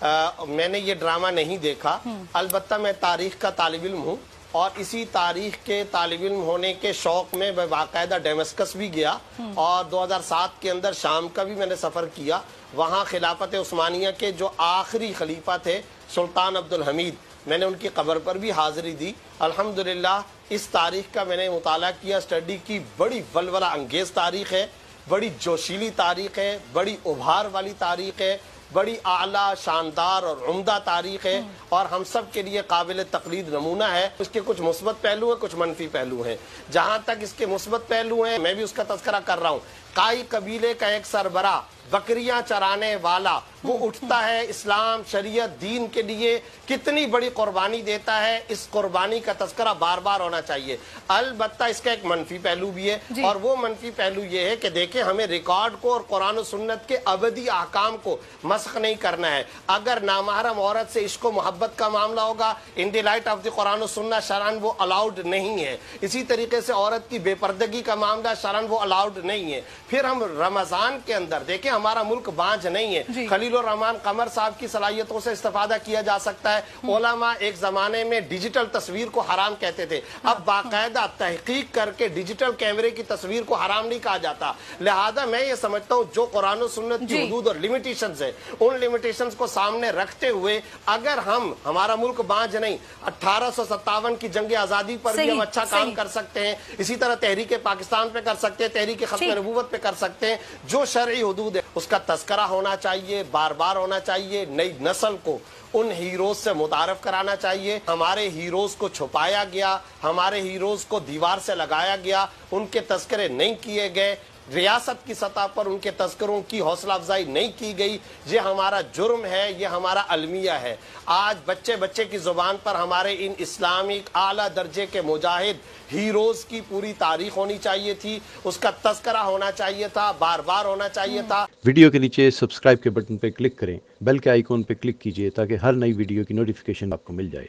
मैंने ये ड्रामा नहीं देखा। अलबत्ता मैं तारीख का तालिब इल्म हूँ और इसी तारीख के तालिब इल्म होने के शौक में मैं बाकायदा डेमस्कस भी गया और 2007 के अंदर शाम का भी मैंने सफ़र किया। वहाँ खिलाफत उस्मानिया के जो आखिरी खलीफा थे सुल्तान अब्दुल हमीद, मैंने उनकी कब्र पर भी हाज़िरी दी। अल्हम्दुलिल्लाह इस तारीख का मैंने मुताला किया, स्टडी की। बड़ी वलवला अंगेज़ तारीख़ है, बड़ी जोशीली तारीख़ है, बड़ी उभार वाली तारीख़ है, बड़ी आला शानदार और उम्दा तारीख़ है और हम सब के लिए काबिल तकलीद नमूना है। इसके कुछ मुस्बत पहलू हैं, कुछ मनफी पहलू हैं। जहाँ तक इसके मुस्बत पहलू हैं, मैं भी उसका तज़किरा कर रहा हूँ। काई कबीले का एक सरबरा, बकरियां चराने वाला, वो उठता है इस्लाम शरीयत दीन के लिए, कितनी बड़ी कुर्बानी देता है। इस कुर्बानी का तज़किरा बार बार होना चाहिए। अलबत्ता इसका एक मनफी पहलू भी है और वो मनफी पहलू ये है कि देखें, हमें रिकॉर्ड को और कुरान और सुन्नत के अबदी अहकाम को मस्ख नहीं करना है। अगर नामहरम औरत से इश्क मोहब्बत का मामला होगा, in the light of the Quran और सुन्नत शरअन वो अलाउड नहीं है। इसी तरीके से औरत की बेपर्दगी का मामला शरअन वो अलाउड नहीं है। फिर हम रमजान के अंदर देखें, हमारा मुल्क बांझ नहीं है। खलीलुर रहमान कमर साहब की सलाहियतों से इस्तेफादा किया जा सकता है। उलमा एक जमाने में डिजिटल तस्वीर को हराम कहते थे, अब बाकायदा तहकीक करके डिजिटल कैमरे की तस्वीर को हराम नहीं कहा जाता। लिहाजा मैं ये समझता हूँ जो कुरान और सुन्नत की हुदूद और लिमिटेशंस है, उन लिमिटेशंस को सामने रखते हुए अगर हमारा मुल्क बांझ नहीं, 1857 की जंग आज़ादी पर भी हम अच्छा काम कर सकते हैं। इसी तरह तहरीक पाकिस्तान पे कर सकते हैं, तहरीक खत्म नबूवत पे कर सकते हैं। जो शरई हुदूद है उसका तज़किरा होना चाहिए, बार बार होना चाहिए। नई नस्ल को उन हीरोज से मुतारफ कराना चाहिए। हमारे हीरोज को छुपाया गया, हमारे हीरोज को दीवार से लगाया गया, उनके तज़किरे नहीं किए गए, रियासत की सतह पर उनके तस्करों की हौसला अफजाई नहीं की गई। ये हमारा जुर्म है, ये हमारा अलमिया है। आज बच्चे बच्चे की जुबान पर हमारे इन इस्लामिक आला दर्जे के मुजाहिद हीरोज की पूरी तारीख होनी चाहिए थी, उसका तस्करा होना चाहिए था, बार बार होना चाहिए था। वीडियो के नीचे सब्सक्राइब के बटन पर क्लिक करें, बेल के आइकॉन पर क्लिक कीजिए ताकि हर नई वीडियो की नोटिफिकेशन आपको मिल जाए।